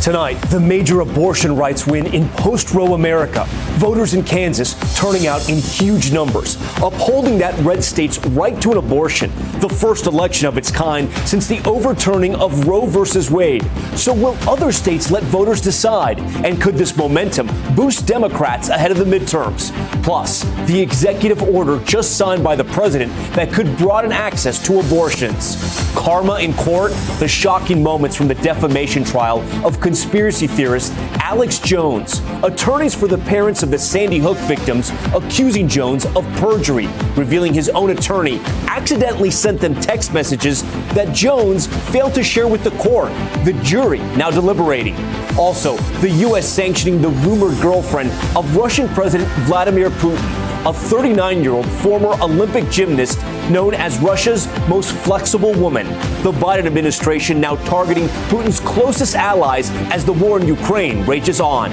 Tonight, the major abortion rights win in post-Roe America. Voters in Kansas turning out in huge numbers, upholding that red state's right to an abortion, the first election of its kind since the overturning of Roe versus Wade. So will other states let voters decide? And could this momentum boost Democrats ahead of the midterms? Plus, the executive order just signed by the president that could broaden access to abortions. Karma in court, the shocking moments from the defamation trial of conspiracy theorist Alex Jones. Attorneys for the parents of the Sandy Hook victims accusing Jones of perjury, revealing his own attorney accidentally sent them text messages that Jones failed to share with the court. The jury now deliberating. Also, the U.S. sanctioning the rumored girlfriend of Russian President Vladimir Putin, a 39-year-old former Olympic gymnast known as Russia's most flexible woman. The Biden administration now targeting Putin's closest allies as the war in Ukraine rages on.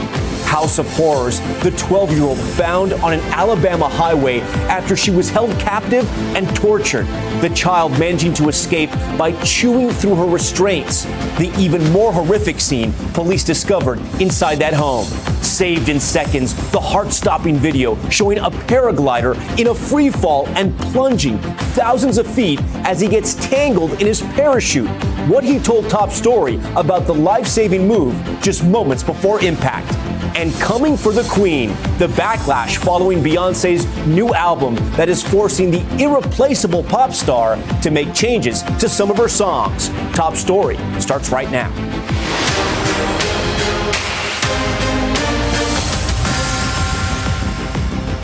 House of Horrors, the 12-year-old found on an Alabama highway after she was held captive and tortured. The child managing to escape by chewing through her restraints. The even more horrific scene police discovered inside that home. Saved in seconds, the heart-stopping video showing a paraglider in a free fall and plunging thousands of feet as he gets tangled in his parachute. What he told Top Story about the life-saving move just moments before impact. And coming for the Queen, the backlash following Beyoncé's new album that is forcing the irreplaceable pop star to make changes to some of her songs. Top Story starts right now.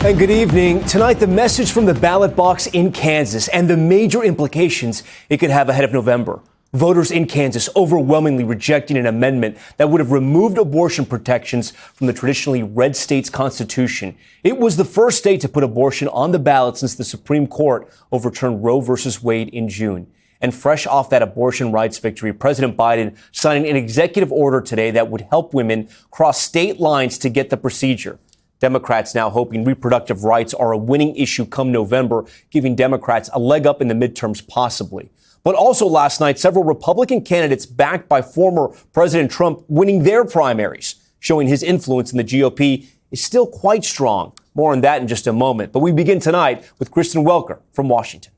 And good evening. Tonight, the message from the ballot box in Kansas and the major implications it could have ahead of November. Voters in Kansas overwhelmingly rejecting an amendment that would have removed abortion protections from the traditionally red state's constitution. It was the first state to put abortion on the ballot since the Supreme Court overturned Roe versus Wade in June. And fresh off that abortion rights victory, President Biden signing an executive order today that would help women cross state lines to get the procedure. Democrats now hoping reproductive rights are a winning issue come November, giving Democrats a leg up in the midterms possibly. But also last night, several Republican candidates backed by former President Trump winning their primaries, showing his influence in the GOP is still quite strong. More on that in just a moment. But we begin tonight with Kristen Welker from Washington.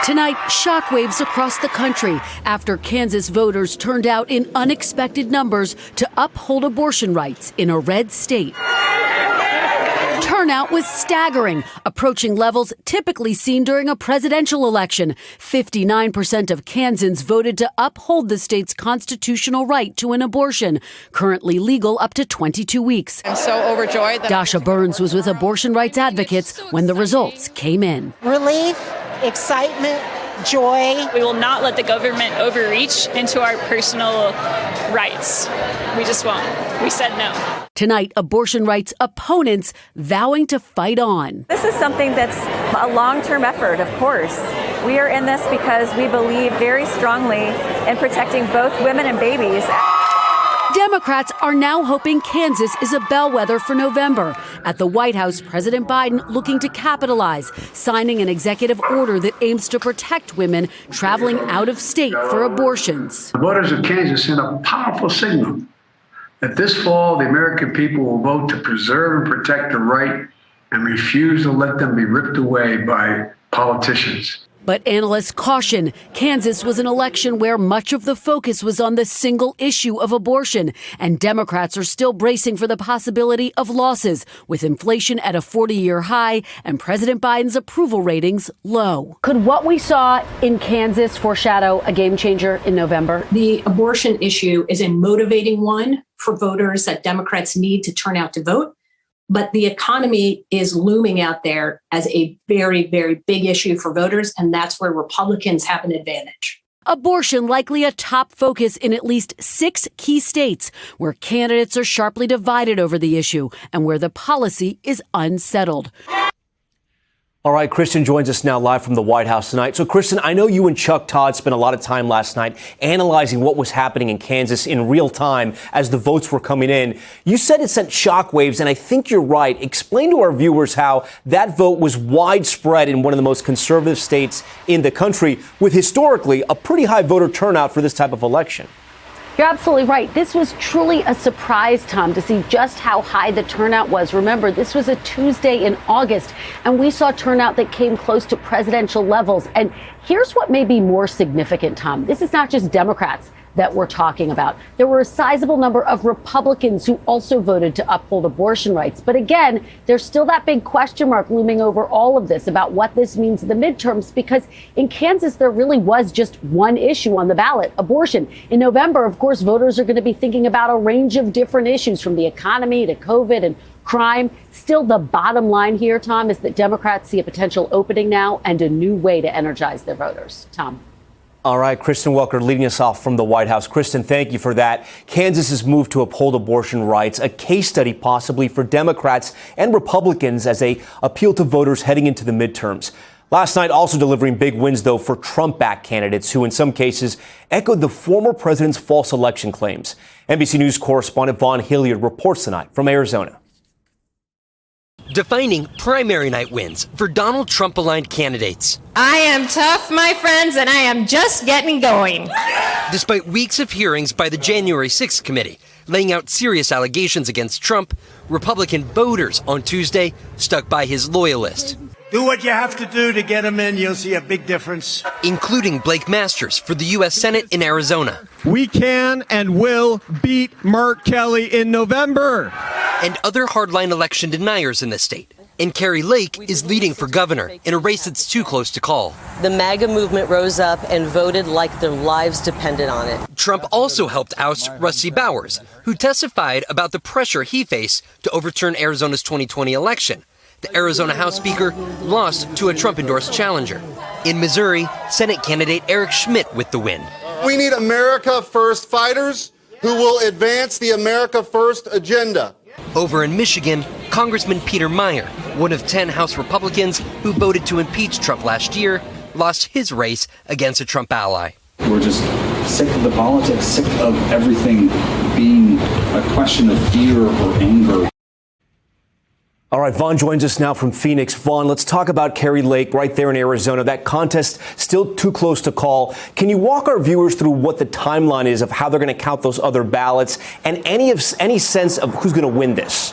Tonight, shockwaves across the country after Kansas voters turned out in unexpected numbers to uphold abortion rights in a red state. Turnout was staggering, approaching levels typically seen during a presidential election. 59% of Kansans voted to uphold the state's constitutional right to an abortion, currently legal up to 22 weeks. I'm so overjoyed. Dasha Burns was with abortion rights advocates when the results came in. Relief, excitement, joy. We will not let the government overreach into our personal rights. We just won't. We said no. Tonight, abortion rights opponents vowing to fight on. This is something that's a long-term effort, of course. We are in this because we believe very strongly in protecting both women and babies. Democrats are now hoping Kansas is a bellwether for November. At the White House, President Biden looking to capitalize, signing an executive order that aims to protect women traveling out of state for abortions. The voters of Kansas sent a powerful signal that this fall the American people will vote to preserve and protect the right and refuse to let them be ripped away by politicians. But analysts caution Kansas was an election where much of the focus was on the single issue of abortion, and Democrats are still bracing for the possibility of losses, with inflation at a 40-year high and President Biden's approval ratings low. Could what we saw in Kansas foreshadow a game changer in November? The abortion issue is a motivating one for voters that Democrats need to turn out to vote. But the economy is looming out there as a very, very big issue for voters, and that's where Republicans have an advantage. Abortion likely a top focus in at least 6 key states where candidates are sharply divided over the issue and where the policy is unsettled. All right, Kristen joins us now live from the White House tonight. So, Kristen, I know you and Chuck Todd spent a lot of time last night analyzing what was happening in Kansas in real time as the votes were coming in. You said it sent shockwaves, and I think you're right. Explain to our viewers how that vote was widespread in one of the most conservative states in the country, with historically a pretty high voter turnout for this type of election. You're absolutely right. This was truly a surprise, Tom, to see just how high the turnout was. Remember, this was a Tuesday in August, and we saw turnout that came close to presidential levels. And here's what may be more significant, Tom. This is not just Democrats that we're talking about. There were a sizable number of Republicans who also voted to uphold abortion rights. But again, there's still that big question mark looming over all of this about what this means in the midterms, because in Kansas, there really was just one issue on the ballot, abortion. In November, of course, voters are going to be thinking about a range of different issues, from the economy to COVID and crime. Still, the bottom line here, Tom, is that Democrats see a potential opening now and a new way to energize their voters. Tom. All right, Kristen Welker leading us off from the White House. Kristen, thank you for that. Kansas's move to uphold abortion rights, a case study possibly for Democrats and Republicans as they appeal to voters heading into the midterms. Last night, also delivering big wins, though, for Trump-backed candidates who, in some cases, echoed the former president's false election claims. NBC News correspondent Vaughn Hilliard reports tonight from Arizona. Defining primary night wins for Donald Trump-aligned candidates. I am tough, my friends, and I am just getting going. Despite weeks of hearings by the January 6th committee laying out serious allegations against Trump, Republican voters on Tuesday stuck by his loyalist. Do what you have to do to get him in. You'll see a big difference. Including Blake Masters for the U.S. Senate in Arizona. We can and will beat Mark Kelly in November. And other hardline election deniers in the state. And Kari Lake is leading for governor in a race that's too close to call. The MAGA movement rose up and voted like their lives depended on it. Trump also helped oust Rusty Bowers, who testified about the pressure he faced to overturn Arizona's 2020 election. The Arizona House Speaker lost to a Trump-endorsed challenger. In Missouri, Senate candidate Eric Schmidt with the win. We need America First fighters who will advance the America First agenda. Over in Michigan, Congressman Peter Meyer, one of 10 House Republicans who voted to impeach Trump last year, lost his race against a Trump ally. We're just sick of the politics, sick of everything being a question of fear or anger. All right, Vaughn joins us now from Phoenix. Vaughn, let's talk about Kari Lake right there in Arizona. That contest still too close to call. Can you walk our viewers through what the timeline is of how they're going to count those other ballots and any sense of who's going to win this?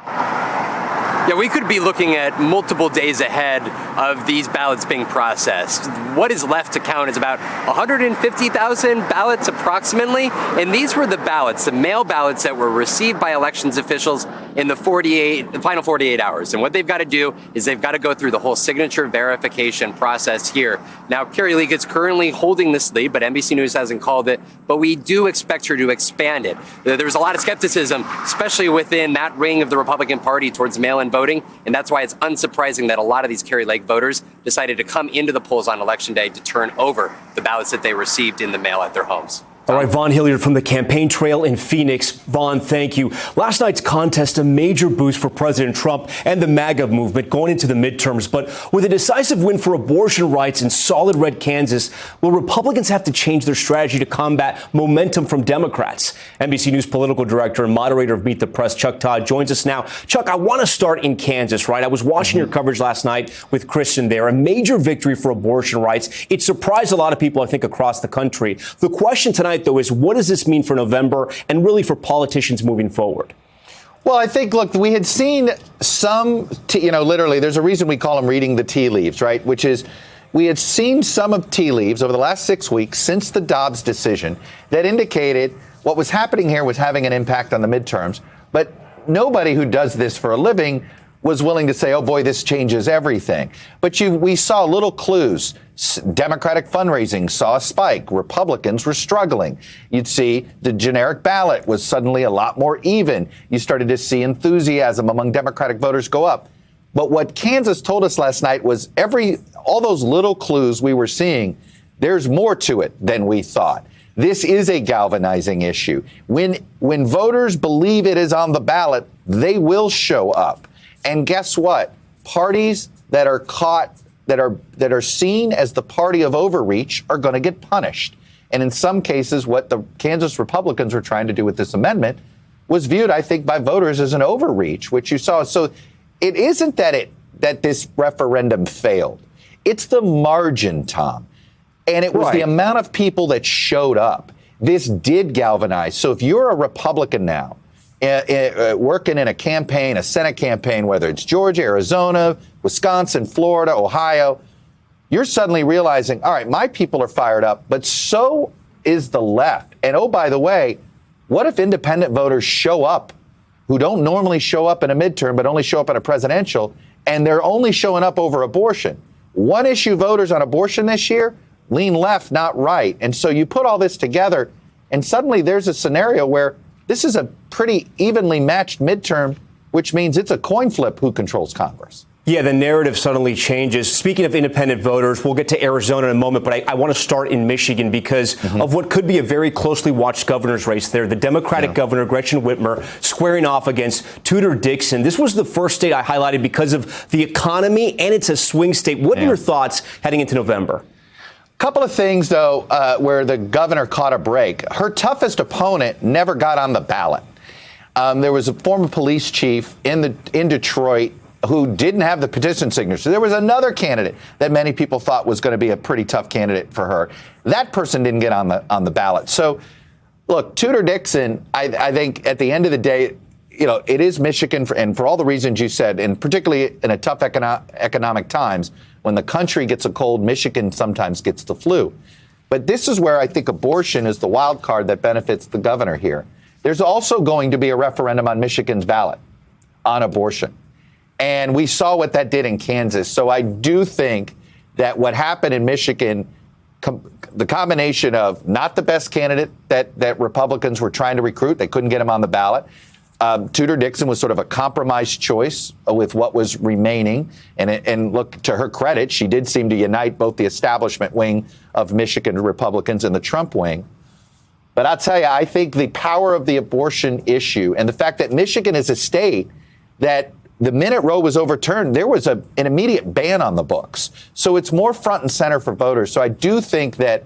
Yeah, we could be looking at multiple days ahead of these ballots being processed. What is left to count is about 150,000 ballots approximately. And these were the ballots, the mail ballots that were received by elections officials in the final 48 hours. And what they've got to do is they've got to go through the whole signature verification process here. Now, Kari Lake is currently holding this lead, but NBC News hasn't called it. But we do expect her to expand it. There's a lot of skepticism, especially within that ring of the Republican Party towards mail-in voting. And that's why it's unsurprising that a lot of these Kari Lake voters decided to come into the polls on Election Day to turn over the ballots that they received in the mail at their homes. All right, Vaughn Hilliard from the campaign trail in Phoenix. Vaughn, thank you. Last night's contest, a major boost for President Trump and the MAGA movement going into the midterms. But with a decisive win for abortion rights in solid red Kansas, will Republicans have to change their strategy to combat momentum from Democrats? NBC News political director and moderator of Meet the Press, Chuck Todd, joins us now. Chuck, I want to start in Kansas, right? I was watching your coverage last night with Kristen there. A major victory for abortion rights. It surprised a lot of people, I think, across the country. The question tonight, though, is what does this mean for November and really for politicians moving forward? Well, I think, look, we had seen some, literally, there's a reason we call them reading the tea leaves, right? Which is we had seen some of tea leaves over the last 6 weeks since the Dobbs decision that indicated what was happening here was having an impact on the midterms. But nobody who does this for a living was willing to say, oh, boy, this changes everything. But we saw little clues. Democratic fundraising saw a spike. Republicans were struggling. You'd see the generic ballot was suddenly a lot more even. You started to see enthusiasm among Democratic voters go up. But what Kansas told us last night was all those little clues we were seeing, there's more to it than we thought. This is a galvanizing issue. When voters believe it is on the ballot, they will show up. And guess what? Parties that are caught, that are seen as the party of overreach are going to get punished. And in some cases, what the Kansas Republicans were trying to do with this amendment was viewed, I think, by voters as an overreach, which you saw. So it isn't that this referendum failed. It's the margin, Tom. And it was the amount of people that showed up this did galvanize. So if you're a Republican now, working in a campaign, a Senate campaign, whether it's Georgia, Arizona, Wisconsin, Florida, Ohio, you're suddenly realizing, all right, my people are fired up, but so is the left. And oh, by the way, what if independent voters show up who don't normally show up in a midterm, but only show up in a presidential, and they're only showing up over abortion? One issue voters on abortion this year lean left, not right. And so you put all this together, and suddenly there's a scenario where this is a pretty evenly matched midterm, which means it's a coin flip who controls Congress. Yeah, the narrative suddenly changes. Speaking of independent voters, we'll get to Arizona in a moment, but I want to start in Michigan because of what could be a very closely watched governor's race there. The Democratic governor, Gretchen Whitmer, squaring off against Tudor Dixon. This was the first state I highlighted because of the economy, and it's a swing state. What are your thoughts heading into November? Couple of things, though, where the governor caught a break. Her toughest opponent never got on the ballot. There was a former police chief in Detroit who didn't have the petition signature. There was another candidate that many people thought was going to be a pretty tough candidate for her. That person didn't get on the ballot. So, look, Tudor Dixon, I think at the end of the day, it is Michigan, and for all the reasons you said, and particularly in a tough economic times, when the country gets a cold, Michigan sometimes gets the flu. But this is where I think abortion is the wild card that benefits the governor here. There's also going to be a referendum on Michigan's ballot on abortion. And we saw what that did in Kansas. So I do think that what happened in Michigan, the combination of not the best candidate that Republicans were trying to recruit, they couldn't get him on the ballot. Tudor Dixon was sort of a compromised choice with what was remaining. And look, to her credit, she did seem to unite both the establishment wing of Michigan Republicans and the Trump wing. But I'll tell you, I think the power of the abortion issue and the fact that Michigan is a state that the minute Roe was overturned, there was an immediate ban on the books. So it's more front and center for voters. So I do think that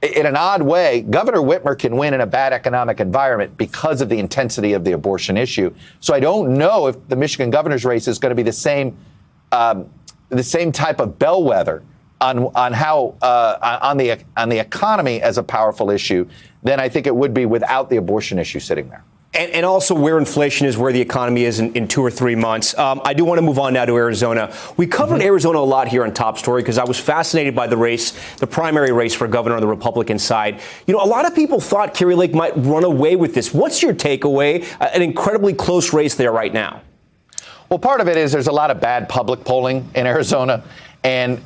in an odd way, Governor Whitmer can win in a bad economic environment because of the intensity of the abortion issue. So I don't know if the Michigan governor's race is going to be the same type of bellwether on how on the economy as a powerful issue than I think it would be without the abortion issue sitting there. And also where inflation is, where the economy is in 2 or 3 months. I do want to move on now to Arizona. We covered Arizona a lot here on Top Story because I was fascinated by the race, the primary race for governor on the Republican side. A lot of people thought Kari Lake might run away with this. What's your takeaway? An incredibly close race there right now. Well, part of it is there's a lot of bad public polling in Arizona and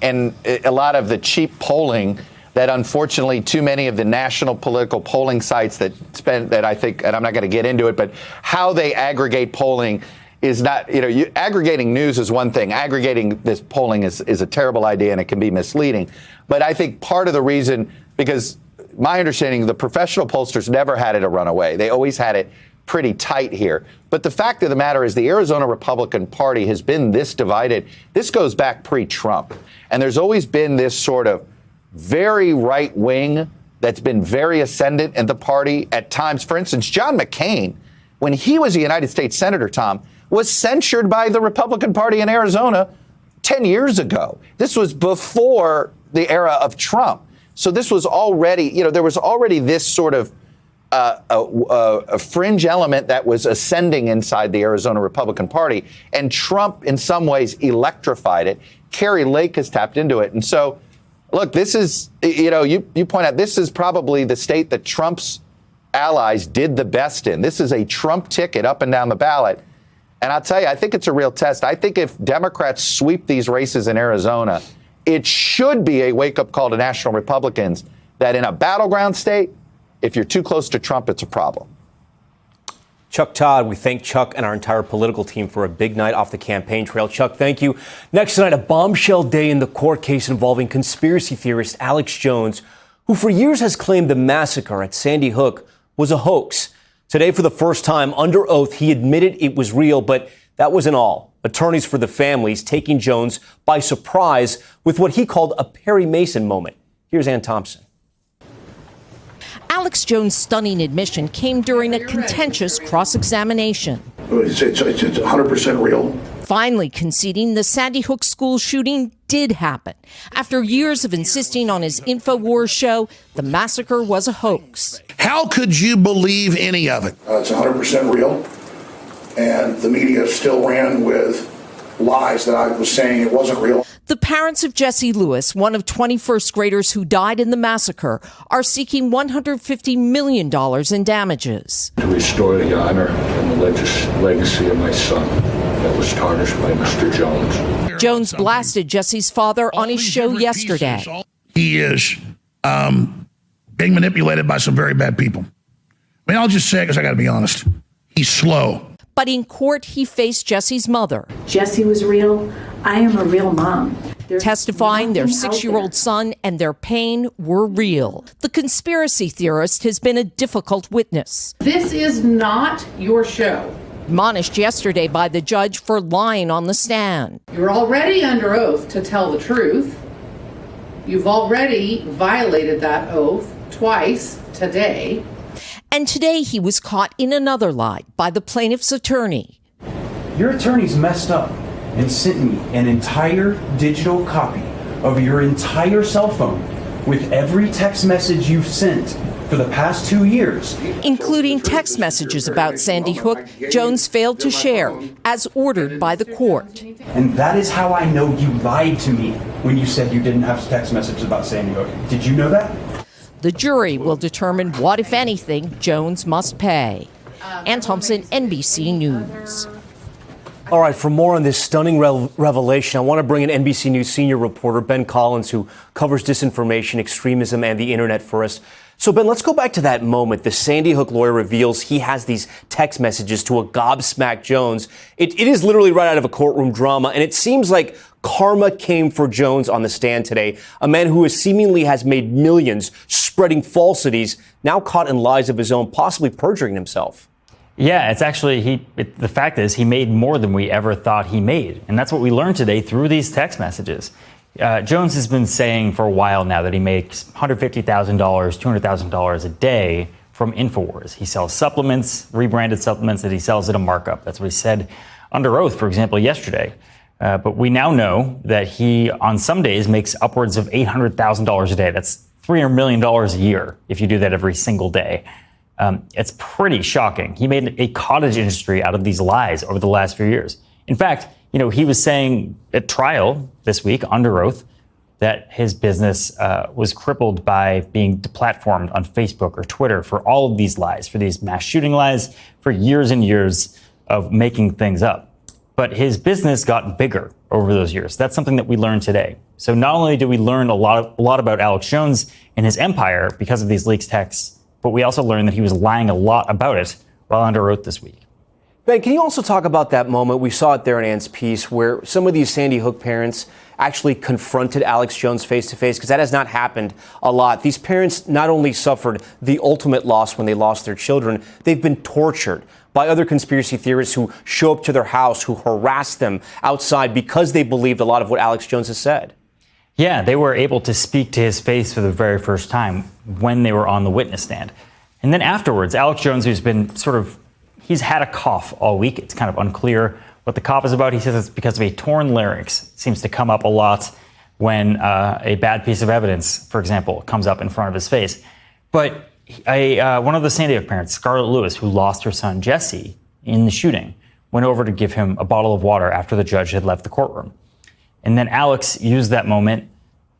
a lot of the cheap polling that unfortunately too many of the national political polling sites that I think, and I'm not going to get into it, but how they aggregate polling is not, aggregating news is one thing. Aggregating this polling is a terrible idea and it can be misleading. But I think part of the reason, because my understanding, the professional pollsters never had it a runaway. They always had it pretty tight here. But the fact of the matter is the Arizona Republican Party has been this divided. This goes back pre-Trump. And there's always been this sort of very right wing that's been very ascendant in the party at times. For instance, John McCain, when he was a United States Senator, Tom, was censured by the Republican Party in Arizona 10 years ago. This was before the era of Trump. So this was already, there was already this sort of a fringe element that was ascending inside the Arizona Republican Party. And Trump, in some ways, electrified it. Kari Lake has tapped into it. And so, look, this is, you point out, this is probably the state that Trump's allies did the best in. This is a Trump ticket up and down the ballot. And I'll tell you, I think it's a real test. I think if Democrats sweep these races in Arizona, it should be a wake-up call to national Republicans that in a battleground state, if you're too close to Trump, it's a problem. Chuck Todd, we thank Chuck and our entire political team for a big night off the campaign trail. Chuck, thank you. Next tonight, a bombshell day in the court case involving conspiracy theorist Alex Jones, who for years has claimed the massacre at Sandy Hook was a hoax. Today, for the first time, under oath, he admitted it was real, but that wasn't all. Attorneys for the families taking Jones by surprise with what he called a Perry Mason moment. Here's Ann Thompson. Alex Jones' stunning admission came during a contentious cross-examination. It's 100% real. Finally conceding the Sandy Hook school shooting did happen. After years of insisting on his InfoWars show, the massacre was a hoax. How could you believe any of it? It's 100% real, and the media still ran with lies that I was saying it wasn't real. The parents of Jesse Lewis, one of 20 first graders who died in the massacre, are seeking $150 million in damages. To restore the honor and the legacy of my son that was tarnished by Mr. Jones. Jones blasted Jesse's father on his show yesterday. He is being manipulated by some very bad people. I mean, I'll just say it because I got to be honest. He's slow. But in court, he faced Jesse's mother. Jesse was real. I am a real mom. Testifying their 6-year-old son and their pain were real. The conspiracy theorist has been a difficult witness. This is not your show. Admonished yesterday by the judge for lying on the stand. You're already under oath to tell the truth. You've already violated that oath twice today. And today he was caught in another lie by the plaintiff's attorney. Your attorney's messed up and sent me an entire digital copy of your entire cell phone with every text message you've sent for the past 2 years. Including text messages about Sandy Hook Jones failed to share, as ordered by the court. And that is how I know you lied to me when you said you didn't have text messages about Sandy Hook. Did you know that? The jury will determine what, if anything, Jones must pay. Ann Thompson, NBC News. All right, for more on this stunning revelation, I want to bring in NBC News senior reporter Ben Collins, who covers disinformation, extremism, and the internet for us. So, Ben, let's go back to that moment. The Sandy Hook lawyer reveals he has these text messages to a gobsmacked Jones. It is literally right out of a courtroom drama, and it seems like karma came for Jones on the stand today, a man who seemingly has made millions spreading falsities, now caught in lies of his own, possibly perjuring himself. Yeah, it's actually, the fact is he made more than we ever thought he made. And that's what we learned today through these text messages. Jones has been saying for a while now that he makes $150,000, $200,000 a day from InfoWars. He sells supplements, rebranded supplements that he sells at a markup. That's what he said under oath, for example, yesterday. But we now know that he, on some days, makes upwards of $800,000 a day. That's $300 million a year if you do that every single day. It's pretty shocking. He made a cottage industry out of these lies over the last few years. In fact, he was saying at trial this week under oath that his business was crippled by being deplatformed on Facebook or Twitter for all of these lies, for these mass shooting lies, for years and years of making things up. But his business got bigger over those years. That's something that we learned today. So not only did we learn a lot about Alex Jones and his empire because of these leaked texts, but we also learned that he was lying a lot about it while under oath this week. Ben, can you also talk about that moment? We saw it there in Ann's piece where some of these Sandy Hook parents actually confronted Alex Jones face to face, because that has not happened a lot. These parents not only suffered the ultimate loss when they lost their children, they've been tortured by other conspiracy theorists who show up to their house, who harass them outside because they believed a lot of what Alex Jones has said. Yeah, they were able to speak to his face for the very first time when they were on the witness stand. And then afterwards, Alex Jones, who's been he's had a cough all week. It's kind of unclear what the cough is about. He says it's because of a torn larynx. It seems to come up a lot when a bad piece of evidence, for example, comes up in front of his face. But one of the Sandy Hook parents, Scarlett Lewis, who lost her son Jesse in the shooting, went over to give him a bottle of water after the judge had left the courtroom. And then Alex used that moment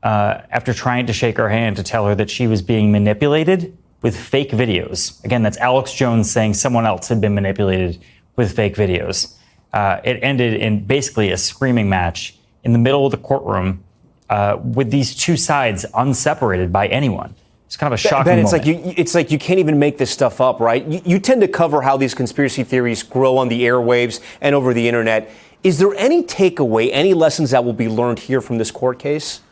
after trying to shake her hand to tell her that she was being manipulated with fake videos. Again, that's Alex Jones saying someone else had been manipulated with fake videos. It ended in basically a screaming match in the middle of the courtroom with these two sides unseparated by anyone. It's kind of a shocking moment. It's like you can't even make this stuff up, right? You tend to cover how these conspiracy theories grow on the airwaves and over the internet. Is there any takeaway, any lessons that will be learned here from this court case?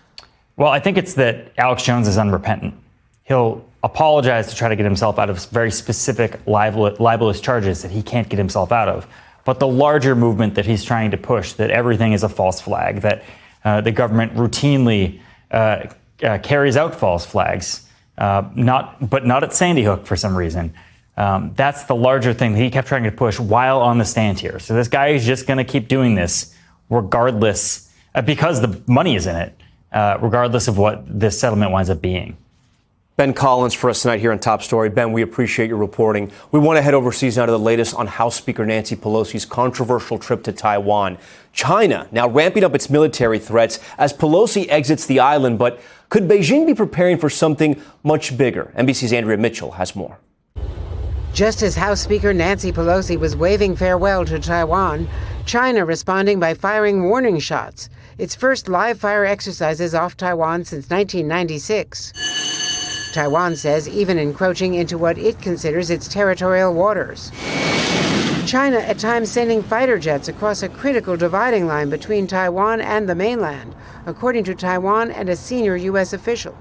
Well, I think it's that Alex Jones is unrepentant. He'll apologize to try to get himself out of very specific libelous charges that he can't get himself out of. But the larger movement that he's trying to push, that everything is a false flag, that the government routinely carries out false flags, not at Sandy Hook for some reason. That's the larger thing that he kept trying to push while on the stand here. So this guy is just going to keep doing this regardless because the money is in it, regardless of what this settlement winds up being. Ben Collins for us tonight here on Top Story. Ben, we appreciate your reporting. We want to head overseas now to the latest on House Speaker Nancy Pelosi's controversial trip to Taiwan. China now ramping up its military threats as Pelosi exits the island. But could Beijing be preparing for something much bigger? NBC's Andrea Mitchell has more. Just as House Speaker Nancy Pelosi was waving farewell to Taiwan, China responding by firing warning shots. Its first live-fire exercises off Taiwan since 1996. Taiwan says even encroaching into what it considers its territorial waters. China at times sending fighter jets across a critical dividing line between Taiwan and the mainland, according to Taiwan and a senior U.S. official.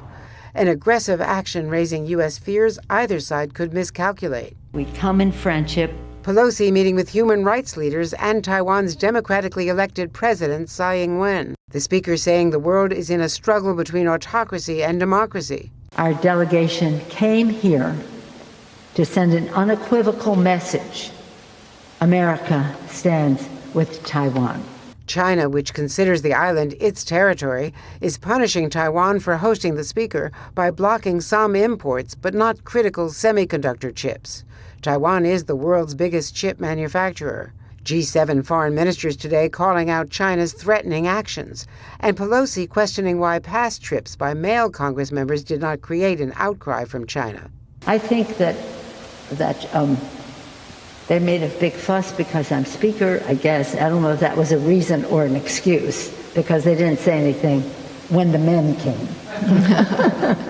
An aggressive action raising U.S. fears either side could miscalculate. We come in friendship. Pelosi meeting with human rights leaders and Taiwan's democratically elected president, Tsai Ing-wen. The speaker saying the world is in a struggle between autocracy and democracy. Our delegation came here to send an unequivocal message. America stands with Taiwan. China, which considers the island its territory, is punishing Taiwan for hosting the speaker by blocking some imports, but not critical semiconductor chips. Taiwan is the world's biggest chip manufacturer. G7 foreign ministers today calling out China's threatening actions, and Pelosi questioning why past trips by male Congress members did not create an outcry from China. I think that they made a big fuss because I'm speaker, I guess. I don't know if that was a reason or an excuse, because they didn't say anything when the men came.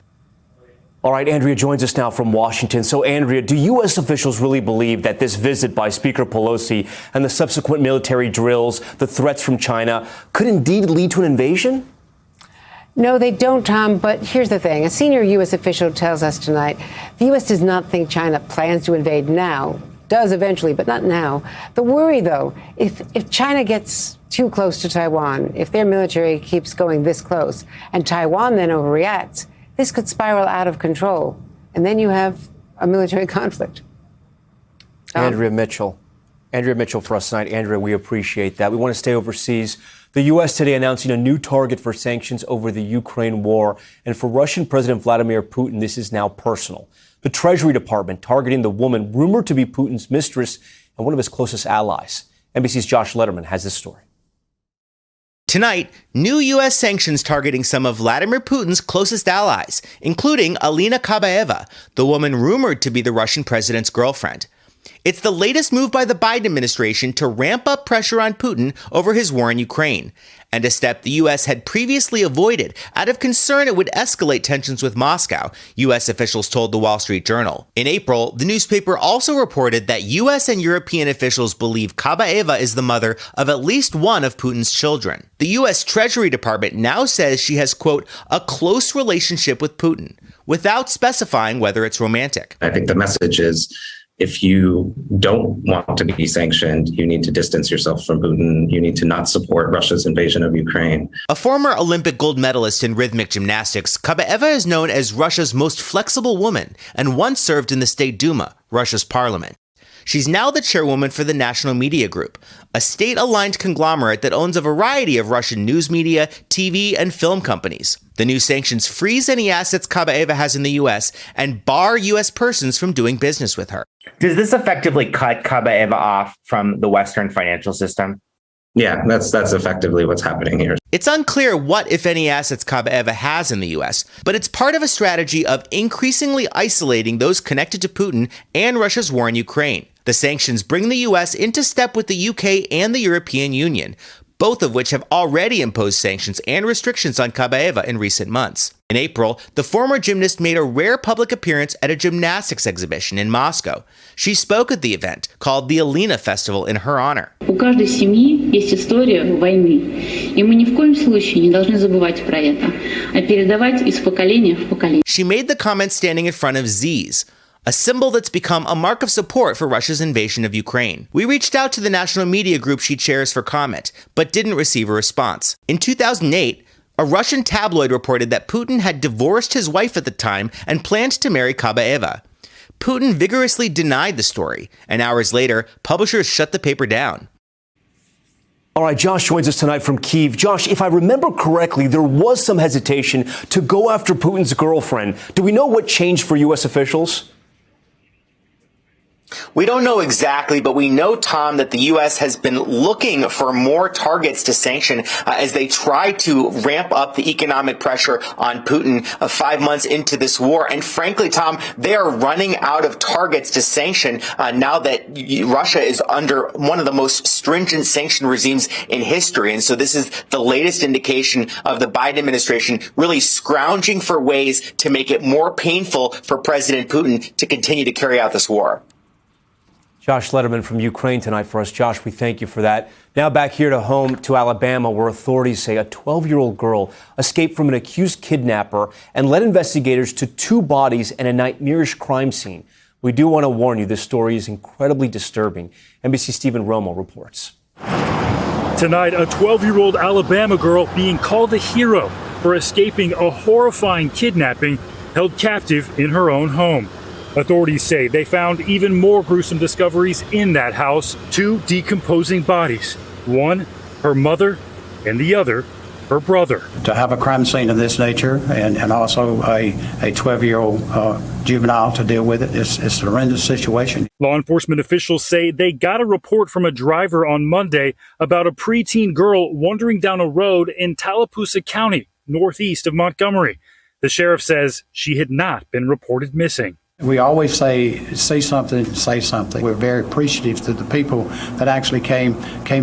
All right, Andrea joins us now from Washington. So, Andrea, do U.S. officials really believe that this visit by Speaker Pelosi and the subsequent military drills, the threats from China, could indeed lead to an invasion? No, they don't, Tom, but here's the thing. A senior U.S. official tells us tonight the U.S. does not think China plans to invade now. Does eventually, but not now. The worry, though, if China gets too close to Taiwan, if their military keeps going this close, and Taiwan then overreacts, this could spiral out of control, and then you have a military conflict. Andrea Mitchell for us tonight. Andrea, we appreciate that. We want to stay overseas. The U.S. today announcing a new target for sanctions over the Ukraine war. And for Russian President Vladimir Putin, this is now personal. The Treasury Department targeting the woman rumored to be Putin's mistress and one of his closest allies. NBC's Josh Letterman has this story. Tonight, new U.S. sanctions targeting some of Vladimir Putin's closest allies, including Alina Kabaeva, the woman rumored to be the Russian president's girlfriend. It's the latest move by the Biden administration to ramp up pressure on Putin over his war in Ukraine, and a step the U.S. had previously avoided out of concern it would escalate tensions with Moscow, U.S. officials told the Wall Street Journal. In April, the newspaper also reported that U.S. and European officials believe Kabaeva is the mother of at least one of Putin's children. The U.S. Treasury Department now says she has, quote, a close relationship with Putin, without specifying whether it's romantic. I think the message is, if you don't want to be sanctioned, you need to distance yourself from Putin. You need to not support Russia's invasion of Ukraine. A former Olympic gold medalist in rhythmic gymnastics, Kabaeva is known as Russia's most flexible woman and once served in the State Duma, Russia's parliament. She's now the chairwoman for the National Media Group, a state-aligned conglomerate that owns a variety of Russian news media, TV, and film companies. The new sanctions freeze any assets Kabaeva has in the U.S. and bar U.S. persons from doing business with her. Does this effectively cut Kabaeva off from the Western financial system? Yeah, that's effectively what's happening here. It's unclear what, if any, assets Kabaeva has in the U.S., but it's part of a strategy of increasingly isolating those connected to Putin and Russia's war in Ukraine. The sanctions bring the U.S. into step with the UK and the European Union, both of which have already imposed sanctions and restrictions on Kabaeva in recent months. In April, the former gymnast made a rare public appearance at a gymnastics exhibition in Moscow. She spoke at the event, called the Alina Festival, in her honor. У каждой семьи есть история войны, и мы ни в коем случае не должны забывать про это, а передавать из поколения в поколение. She made the comment standing in front of Z's, a symbol that's become a mark of support for Russia's invasion of Ukraine. We reached out to the National Media Group she chairs for comment, but didn't receive a response. In 2008, a Russian tabloid reported that Putin had divorced his wife at the time and planned to marry Kabaeva. Putin vigorously denied the story, and hours later, publishers shut the paper down. All right, Josh joins us tonight from Kyiv. Josh, if I remember correctly, there was some hesitation to go after Putin's girlfriend. Do we know what changed for U.S. officials? We don't know exactly, but we know, Tom, that the U.S. has been looking for more targets to sanction as they try to ramp up the economic pressure on Putin 5 months into this war. And frankly, Tom, they are running out of targets to sanction now that Russia is under one of the most stringent sanction regimes in history. And so this is the latest indication of the Biden administration really scrounging for ways to make it more painful for President Putin to continue to carry out this war. Josh Lederman from Ukraine tonight for us. Josh, we thank you for that. Now back here to home to Alabama, where authorities say a 12-year-old girl escaped from an accused kidnapper and led investigators to 2 bodies and a nightmarish crime scene. We do want to warn you, this story is incredibly disturbing. NBC's Stephen Romo reports. Tonight, a 12-year-old Alabama girl being called a hero for escaping a horrifying kidnapping held captive in her own home. Authorities say they found even more gruesome discoveries in that house. 2 decomposing bodies. One, her mother, and the other, her brother. To have a crime scene of this nature and also a 12-year-old juvenile to deal with it's a horrendous situation. Law enforcement officials say they got a report from a driver on Monday about a preteen girl wandering down a road in Tallapoosa County, northeast of Montgomery. The sheriff says she had not been reported missing. We always say something, say something. We're very appreciative to the people that actually came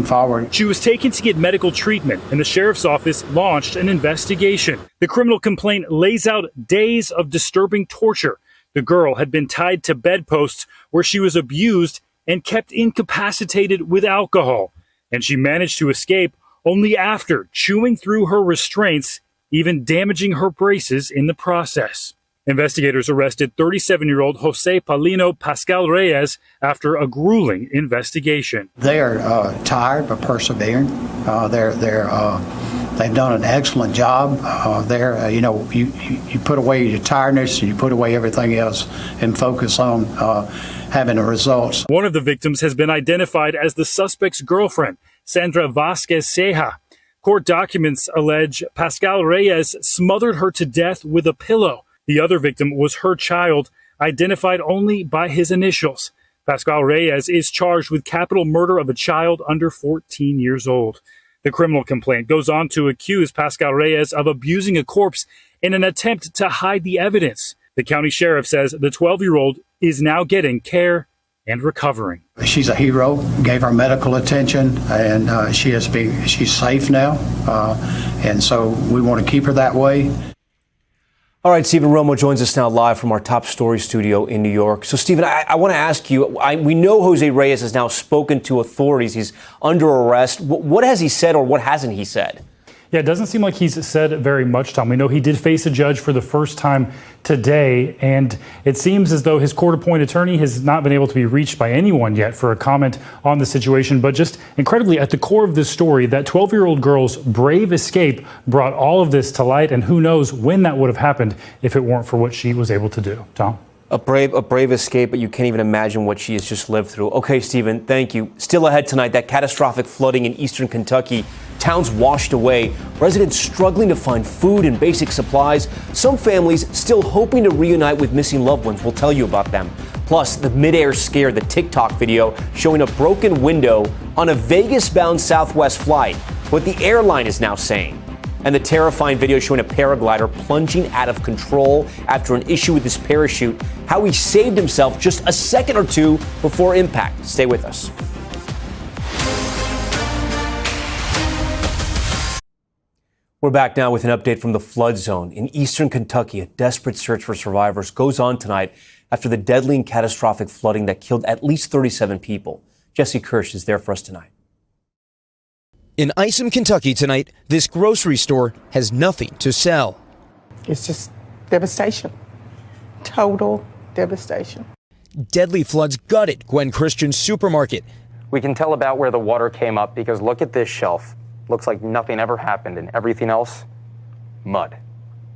forward. She was taken to get medical treatment, and the sheriff's office launched an investigation. The criminal complaint lays out days of disturbing torture. The girl had been tied to bedposts where she was abused and kept incapacitated with alcohol. And she managed to escape only after chewing through her restraints, even damaging her braces in the process. Investigators arrested 37-year-old Jose Paulino Pascal Reyes after a grueling investigation. They're tired but persevering. They've done an excellent job. You put away your tiredness and you put away everything else and focus on having the results. One of the victims has been identified as the suspect's girlfriend, Sandra Vasquez Ceja. Court documents allege Pascal Reyes smothered her to death with a pillow. The other victim was her child, identified only by his initials. Pascal Reyes is charged with capital murder of a child under 14 years old. The criminal complaint goes on to accuse Pascal Reyes of abusing a corpse in an attempt to hide the evidence. The county sheriff says the 12-year-old is now getting care and recovering. She's a hero, gave her medical attention, and she's safe now. And so we want to keep her that way. All right, Stephen Romo joins us now live from our top story studio in New York. So, Stephen, I want to ask you, we know Jose Reyes has now spoken to authorities. He's under arrest. What has he said or what hasn't he said? Yeah, it doesn't seem like he's said very much, Tom. We know he did face a judge for the first time today, and it seems as though his court-appointed attorney has not been able to be reached by anyone yet for a comment on the situation. But just incredibly, at the core of this story, that 12-year-old girl's brave escape brought all of this to light, and who knows when that would have happened if it weren't for what she was able to do. Tom? A brave escape, but you can't even imagine what she has just lived through. Okay, Stephen, thank you. Still ahead tonight, that catastrophic flooding in eastern Kentucky. Towns washed away, residents struggling to find food and basic supplies. Some families still hoping to reunite with missing loved ones. We'll tell you about them. Plus, the midair scare, the TikTok video showing a broken window on a Vegas-bound Southwest flight. What the airline is now saying. And the terrifying video showing a paraglider plunging out of control after an issue with his parachute. How he saved himself just a second or two before impact. Stay with us. We're back now with an update from the flood zone. In eastern Kentucky, a desperate search for survivors goes on tonight after the deadly and catastrophic flooding that killed at least 37 people. Jesse Kirsch is there for us tonight. In Isom, Kentucky tonight, this grocery store has nothing to sell. It's just devastation. Total devastation. Deadly floods gutted Gwen Christian's supermarket. We can tell about where the water came up because look at this shelf. Looks like nothing ever happened, and everything else, mud.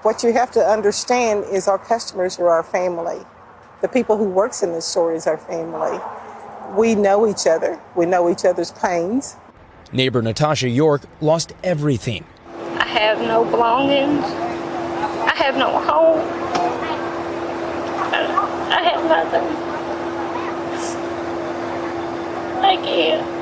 What you have to understand is our customers are our family. The people who works in this store is our family. We know each other. We know each other's pains. Neighbor Natasha York lost everything. I have no belongings. I have no home. I have nothing. I can't.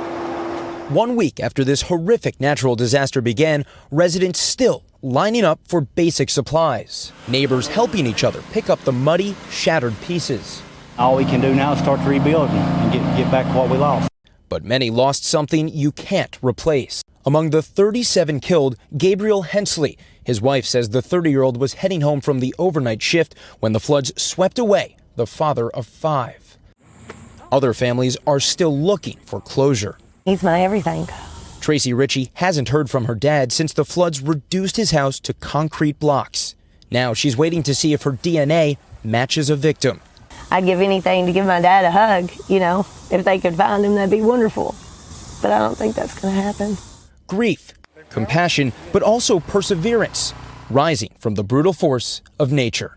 1 week after this horrific natural disaster began, residents still lining up for basic supplies. Neighbors helping each other pick up the muddy, shattered pieces. All we can do now is start to rebuild and get back what we lost. But many lost something you can't replace. Among the 37 killed, Gabriel Hensley. His wife says the 30-year-old was heading home from the overnight shift when the floods swept away the father of 5. Other families are still looking for closure. He's my everything. Tracy Ritchie hasn't heard from her dad since the floods reduced his house to concrete blocks. Now she's waiting to see if her DNA matches a victim. I'd give anything to give my dad a hug, you know. If they could find him, that'd be wonderful. But I don't think that's going to happen. Grief, compassion, but also perseverance, rising from the brutal force of nature.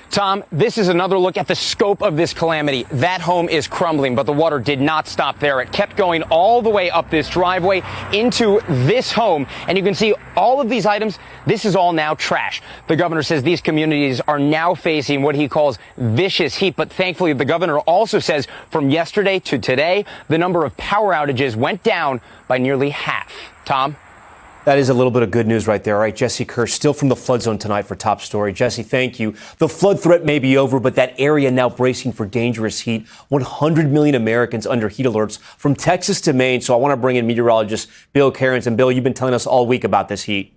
Tom, this is another look at the scope of this calamity. That home is crumbling, but the water did not stop there. It kept going all the way up this driveway into this home. And you can see all of these items. This is all now trash. The governor says these communities are now facing what he calls vicious heat. But thankfully, the governor also says from yesterday to today, the number of power outages went down by nearly half. Tom? That is a little bit of good news right there. All right, Jesse Kirsch, still from the flood zone tonight for Top Story. Jesse, thank you. The flood threat may be over, but that area now bracing for dangerous heat. 100 million Americans under heat alerts from Texas to Maine. So I want to bring in meteorologist Bill Cairns. And Bill, you've been telling us all week about this heat.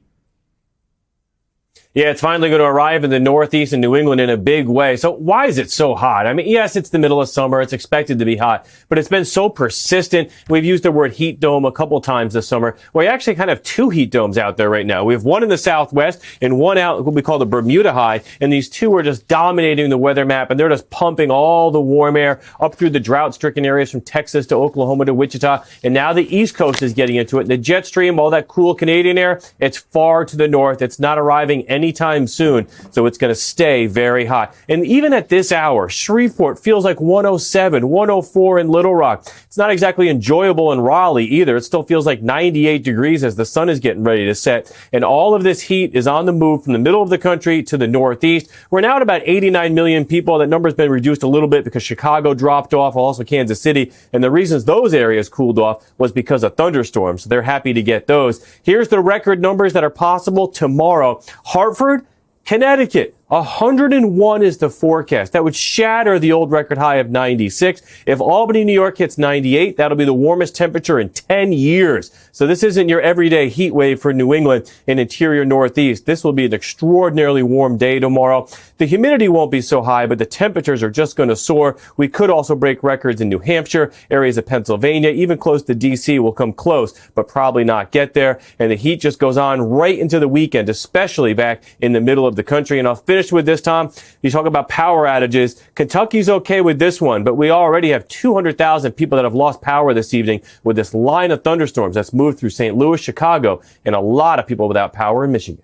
Yeah, it's finally going to arrive in the Northeast and New England in a big way. So why is it so hot? I mean, yes, it's the middle of summer. It's expected to be hot, but it's been so persistent. We've used the word heat dome a couple times this summer. We actually kind of have 2 heat domes out there right now. We have one in the Southwest and one out what we call the Bermuda High. And these two are just dominating the weather map, and they're just pumping all the warm air up through the drought-stricken areas from Texas to Oklahoma to Wichita. And now the East Coast is getting into it. The jet stream, all that cool Canadian air, it's far to the north. It's not arriving anytime soon, so it's going to stay very hot. And even at this hour, Shreveport feels like 107, 104 in Little Rock. It's not exactly enjoyable in Raleigh either. It still feels like 98 degrees as the sun is getting ready to set. And all of this heat is on the move from the middle of the country to the Northeast. We're now at about 89 million people. That number's been reduced a little bit because Chicago dropped off, also Kansas City. And the reasons those areas cooled off was because of thunderstorms. So they're happy to get those. Here's the record numbers that are possible tomorrow. Hartford, Connecticut, 101 is the forecast. That would shatter the old record high of 96. If Albany, New York hits 98, that'll be the warmest temperature in 10 years. So this isn't your everyday heat wave for New England and interior Northeast. This will be an extraordinarily warm day tomorrow. The humidity won't be so high, but the temperatures are just going to soar. We could also break records in New Hampshire, areas of Pennsylvania, even close to D.C. will come close, but probably not get there. And the heat just goes on right into the weekend, especially back in the middle of the country. And I'll finish with this, Tom. You talk about power outages. Kentucky's okay with this one, but we already have 200,000 people that have lost power this evening with this line of thunderstorms that's moved through St. Louis, Chicago, and a lot of people without power in Michigan.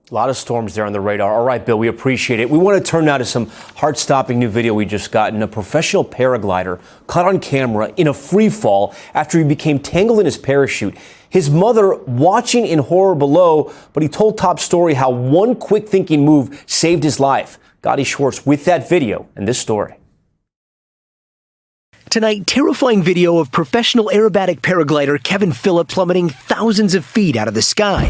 A lot of storms there on the radar. All right, Bill, we appreciate it. We want to turn now to some heart-stopping new video we just got. A professional paraglider caught on camera in a free fall after he became tangled in his parachute. His mother watching in horror below, but he told Top Story how one quick thinking move saved his life. Gotti Schwartz with that video and this story. Tonight, terrifying video of professional aerobatic paraglider Kevin Phillips plummeting thousands of feet out of the sky.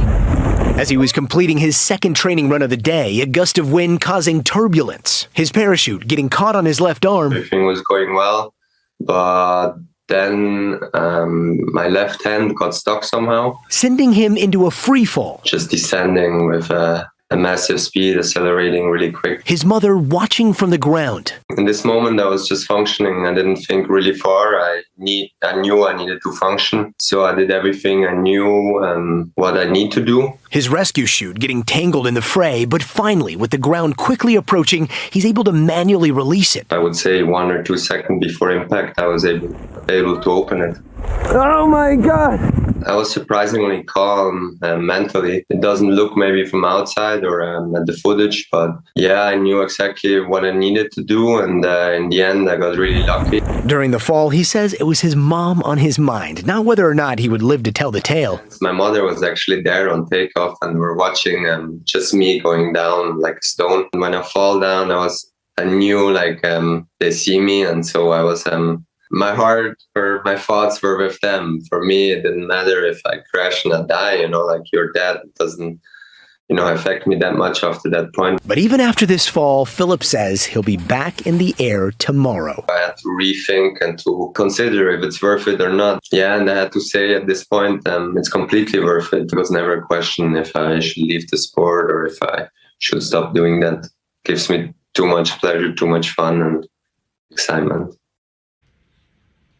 As he was completing his second training run of the day, a gust of wind causing turbulence. His parachute getting caught on his left arm. Everything was going well, but then my left hand got stuck somehow. Sending him into a free fall. Just descending with a massive speed, accelerating really quick. His mother watching from the ground. In this moment, I was just functioning. I didn't think really far. I knew I needed to function. So I did everything I knew what I need to do. His rescue chute getting tangled in the fray, but finally, with the ground quickly approaching, he's able to manually release it. I would say 1 or 2 seconds before impact, I was able to open it. Oh my God! I was surprisingly calm mentally. It doesn't look maybe from outside or at the footage, but yeah, I knew exactly what I needed to do, and in the end, I got really lucky. During the fall, he says it was his mom on his mind, not whether or not he would live to tell the tale. My mother was actually there on takeoff, and we're watching just me going down like a stone. When I fall down, I knew like they see me, and so I was. My heart or my thoughts were with them. For me, it didn't matter if I crash and I die, like your dad doesn't, affect me that much after that point. But even after this fall, Philip says he'll be back in the air tomorrow. I had to rethink and to consider if it's worth it or not. Yeah, and I had to say at this point, it's completely worth it. It was never a question if I should leave the sport or if I should stop doing that. It gives me too much pleasure, too much fun and excitement.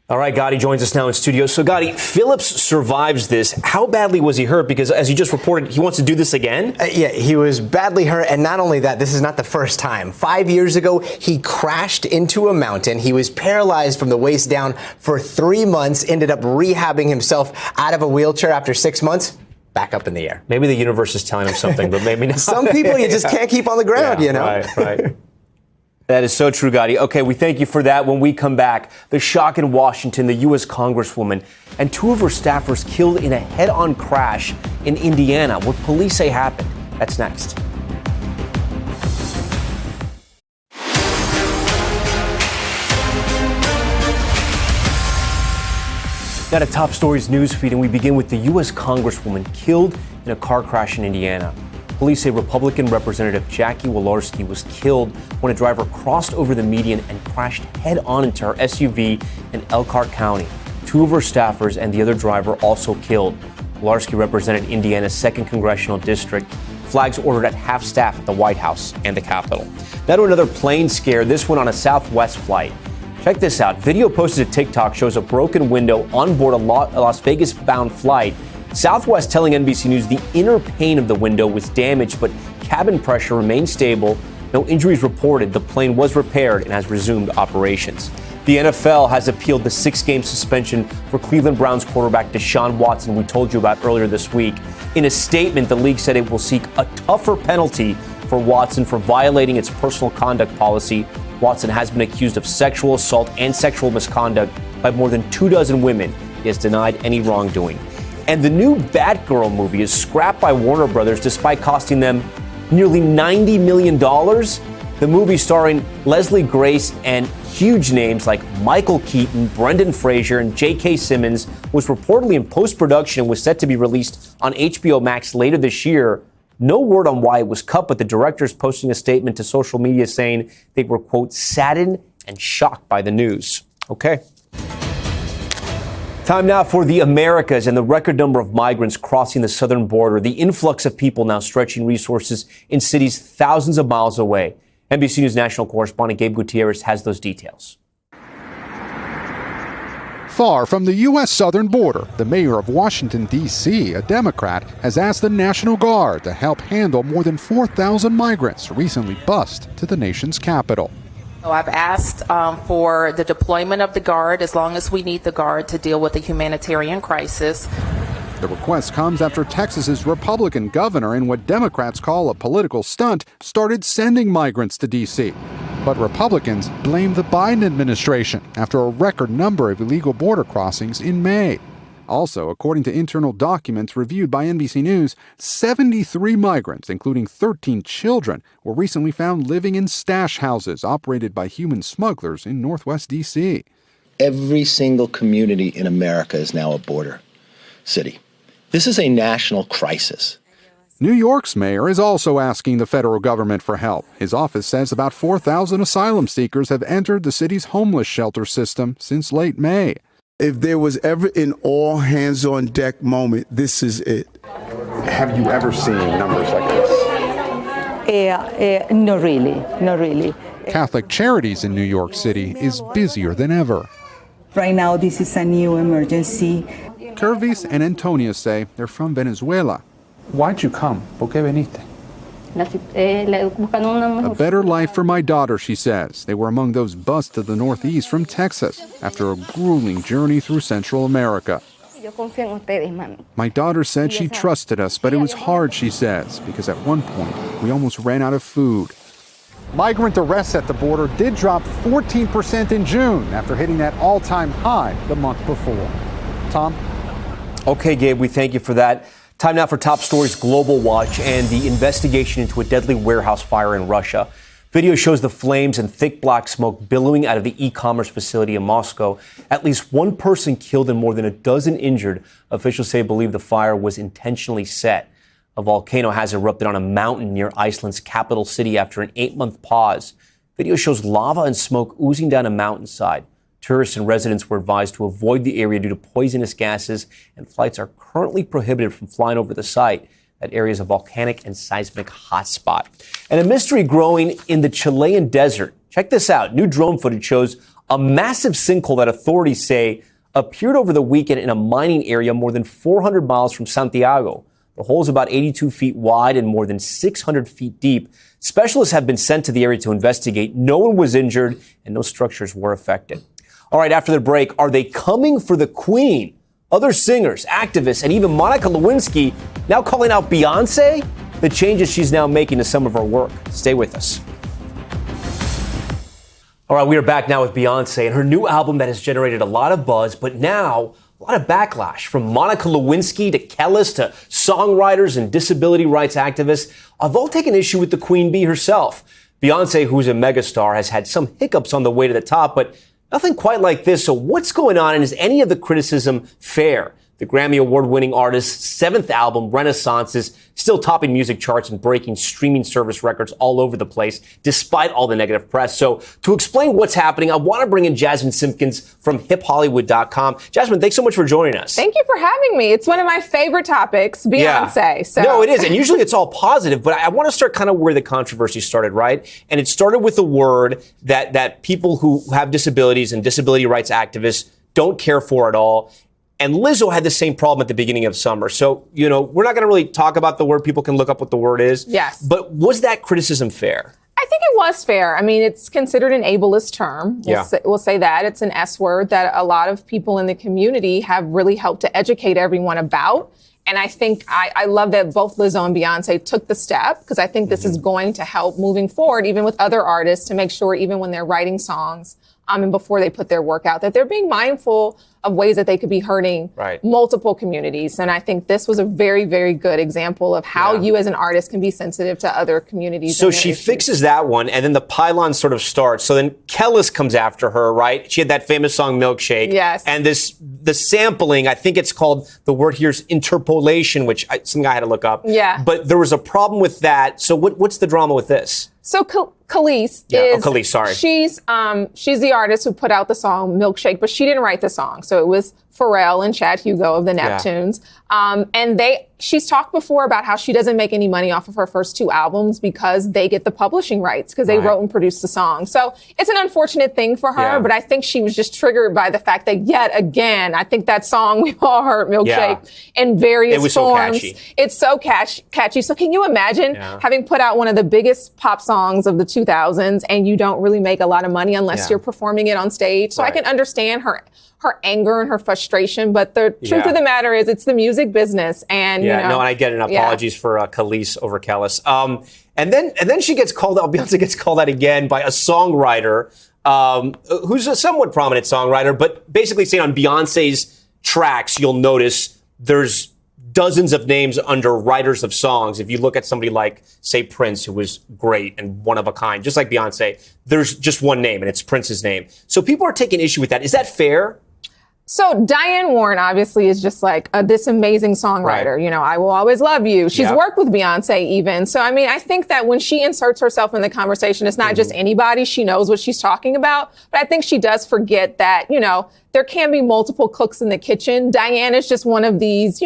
All right, Gotti joins us now in studio. So, Gotti, Phillips survives this. How badly was he hurt? Because, as you just reported, he wants to do this again? Yeah, he was badly hurt. And not only that, this is not the first time. 5 years ago, he crashed into a mountain. He was paralyzed from the waist down for 3 months, ended up rehabbing himself out of a wheelchair after 6 months. Back up in the air. Maybe the universe is telling him something, but maybe not. Some people you just can't keep on the ground, Right. That is so true, Gotti. Okay, we thank you for that. When we come back, the shock in Washington, the U.S. Congresswoman and 2 of her staffers killed in a head-on crash in Indiana. What police say happened. That's next. Now to Top Stories news feed, and we begin with the U.S. Congresswoman killed in a car crash in Indiana. Police say Republican Representative Jackie Walorski was killed when a driver crossed over the median and crashed head-on into her SUV in Elkhart County. 2 of her staffers and the other driver also killed. Walorski represented Indiana's 2nd Congressional District. Flags ordered at half staff at the White House and the Capitol. Now to another plane scare, this one on a Southwest flight. Check this out. Video posted to TikTok shows a broken window on board a Las Vegas-bound flight. Southwest telling NBC News the inner pane of the window was damaged, but cabin pressure remained stable. No injuries reported. The plane was repaired and has resumed operations. The NFL has appealed the 6-game suspension for Cleveland Browns quarterback Deshaun Watson we told you about earlier this week. In a statement, the league said it will seek a tougher penalty for Watson for violating its personal conduct policy. Watson has been accused of sexual assault and sexual misconduct by more than 24 women. He has denied any wrongdoing. And the new Batgirl movie is scrapped by Warner Brothers despite costing them nearly $90 million. The movie starring Leslie Grace and huge names like Michael Keaton, Brendan Fraser, and J.K. Simmons was reportedly in post-production and was set to be released on HBO Max later this year. No word on why it was cut, but the directors posting a statement to social media saying they were, quote, saddened and shocked by the news. Okay. Time now for the Americas and the record number of migrants crossing the southern border, the influx of people now stretching resources in cities thousands of miles away. NBC News national correspondent Gabe Gutierrez has those details. Far from the U.S. southern border, the mayor of Washington, D.C., a Democrat, has asked the National Guard to help handle more than 4,000 migrants recently bused to the nation's capital. I've asked for the deployment of the Guard as long as we need the Guard to deal with the humanitarian crisis. The request comes after Texas's Republican governor, in what Democrats call a political stunt, started sending migrants to D.C. But Republicans blame the Biden administration after a record number of illegal border crossings in May. Also, according to internal documents reviewed by NBC News, 73 migrants, including 13 children, were recently found living in stash houses operated by human smugglers in northwest D.C. Every single community in America is now a border city. This is a national crisis. New York's mayor is also asking the federal government for help. His office says about 4,000 asylum seekers have entered the city's homeless shelter system since late May. If there was ever an all-hands-on-deck moment, this is it. Have you ever seen numbers like this? Not really. Catholic Charities in New York City is busier than ever. Right now, this is a new emergency. Kervis and Antonia say they're from Venezuela. Why'd you come? ¿Por qué viniste? A better life for my daughter, she says. They were among those bused to the northeast from Texas after a grueling journey through Central America. My daughter said she trusted us, but it was hard, she says, because at one point we almost ran out of food. Migrant arrests at the border did drop 14% in June after hitting that all-time high the month before. Tom? Okay, Gabe, we thank you for that. Time now for Top Stories Global Watch and the investigation into a deadly warehouse fire in Russia. Video shows the flames and thick black smoke billowing out of the e-commerce facility in Moscow. At least one person killed and more than a dozen injured. Officials say believe the fire was intentionally set. A volcano has erupted on a mountain near Iceland's capital city after an 8-month pause. Video shows lava and smoke oozing down a mountainside. Tourists and residents were advised to avoid the area due to poisonous gases, and flights are currently prohibited from flying over the site. That area is a volcanic and seismic hotspot. And a mystery growing in the Chilean desert. Check this out. New drone footage shows a massive sinkhole that authorities say appeared over the weekend in a mining area more than 400 miles from Santiago. The hole is about 82 feet wide and more than 600 feet deep. Specialists have been sent to the area to investigate. No one was injured and no structures were affected. All right, after the break, are they coming for the Queen? Other singers, activists, and even Monica Lewinsky now calling out Beyonce? The changes she's now making to some of her work. Stay with us. All right, we are back now with Beyonce and her new album that has generated a lot of buzz, but now a lot of backlash from Monica Lewinsky to Kellis to songwriters and disability rights activists have all taken issue with the Queen Bee herself. Beyonce, who's a megastar, has had some hiccups on the way to the top, but nothing quite like this. So what's going on, and is any of the criticism fair? The Grammy Award-winning artist's 7th album, Renaissance, is still topping music charts and breaking streaming service records all over the place, despite all the negative press. So to explain what's happening, I want to bring in Jasmine Simpkins from HipHollywood.com. Jasmine, thanks so much for joining us. Thank you for having me. It's one of my favorite topics, Beyonce. Yeah. So. No, it is. And usually it's all positive, but I want to start kind of where the controversy started, right? And it started with a word that people who have disabilities and disability rights activists don't care for at all. And Lizzo had the same problem at the beginning of summer. So, we're not going to really talk about the word. People can look up what the word is. Yes. But was that criticism fair? I think it was fair. I mean, it's considered an ableist term. We'll say that. It's an S word that a lot of people in the community have really helped to educate everyone about. And I think I love that both Lizzo and Beyonce took the step, because I think this is going to help moving forward, even with other artists, to make sure even when they're writing songs and before they put their work out, that they're being mindful of ways that they could be hurting multiple communities. And I think this was a very, very good example of how you as an artist can be sensitive to other communities. So she fixes that one, and then the pylon sort of starts. So then Kellis comes after her, right? She had that famous song Milkshake. Yes. And the sampling, I think it's called, the word here is interpolation, which some guy had to look up. Yeah. But there was a problem with that. So what's the drama with this? So Kellis Kellis, sorry. She's the artist who put out the song Milkshake, but she didn't write the song. So it was Pharrell and Chad Hugo of the Neptunes. And she's talked before about how she doesn't make any money off of her first 2 albums because they get the publishing rights, because they wrote and produced the song. So it's an unfortunate thing for her, but I think she was just triggered by the fact that yet again, I think that song we've all heard, Milkshake, in various forms. So catchy. It's so catchy. So can you imagine having put out one of the biggest pop songs of the 2000s and you don't really make a lot of money unless you're performing it on stage? So I can understand her anger and her frustration, but the truth of the matter is it's the music business. And and I get it. Apologies for Kellis over Kellis. And then she gets called out. Beyonce gets called out again by a songwriter who's a somewhat prominent songwriter, but basically saying on Beyonce's tracks, you'll notice there's dozens of names under writers of songs. If you look at somebody like, say, Prince, who was great and one of a kind, just like Beyonce, there's just one name, and it's Prince's name. So people are taking issue with that. Is that fair? So Diane Warren obviously is just like this amazing songwriter. Right. I Will Always Love You. She's worked with Beyonce even. So, I mean, I think that when she inserts herself in the conversation, it's not just anybody. She knows what she's talking about. But I think she does forget that, there can be multiple cooks in the kitchen. Diane is just one of these,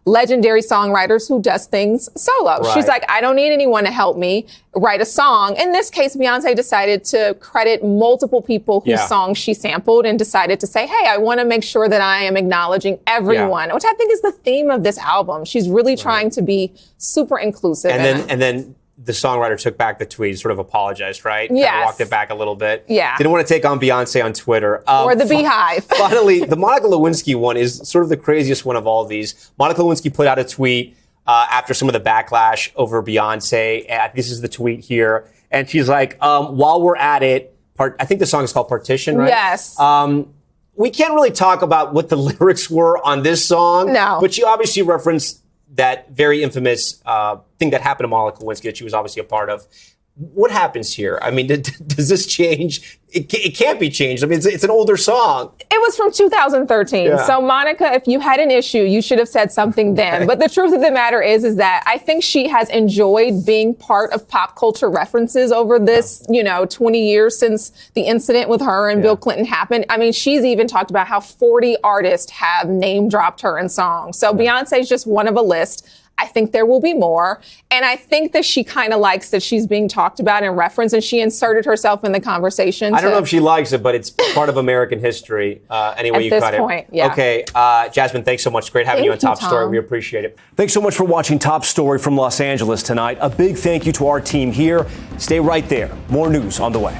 legendary songwriters who does things solo. Right. She's like, I don't need anyone to help me write a song. In this case, Beyonce decided to credit multiple people whose songs she sampled and decided to say, hey, I want to make sure that I am acknowledging everyone, which I think is the theme of this album. She's really trying to be super inclusive. And then the songwriter took back the tweet, sort of apologized, right? Yes. Kind of walked it back a little bit. Yeah. Didn't want to take on Beyonce on Twitter. Or the Beehive. Finally, the Monica Lewinsky one is sort of the craziest one of all of these. Monica Lewinsky put out a tweet after some of the backlash over Beyonce. This is the tweet here. And she's like, while we're at it, I think the song is called Partition, right? Yes. We can't really talk about what the lyrics were on this song. No. But she obviously referenced that very infamous thing that happened to Monica Lewinsky that she was obviously a part of. What happens here? I mean, does this change? It can't be changed. I mean, it's an older song. It was from 2013. Yeah. So, Monica, if you had an issue, you should have said something then. But the truth of the matter is that I think she has enjoyed being part of pop culture references over this, 20 years since the incident with her and Bill Clinton happened. I mean, she's even talked about how 40 artists have name dropped her in songs. So Beyonce's just one of a list. I think there will be more. And I think that she kind of likes that she's being talked about in reference, and she inserted herself in the conversation. I don't know if she likes it, but it's part of American history. Anyway, you cut it. At this point, yeah. Okay, Jasmine, thanks so much. Great having you on Top Story. We appreciate it. Thanks so much for watching Top Story from Los Angeles tonight. A big thank you to our team here. Stay right there. More news on the way.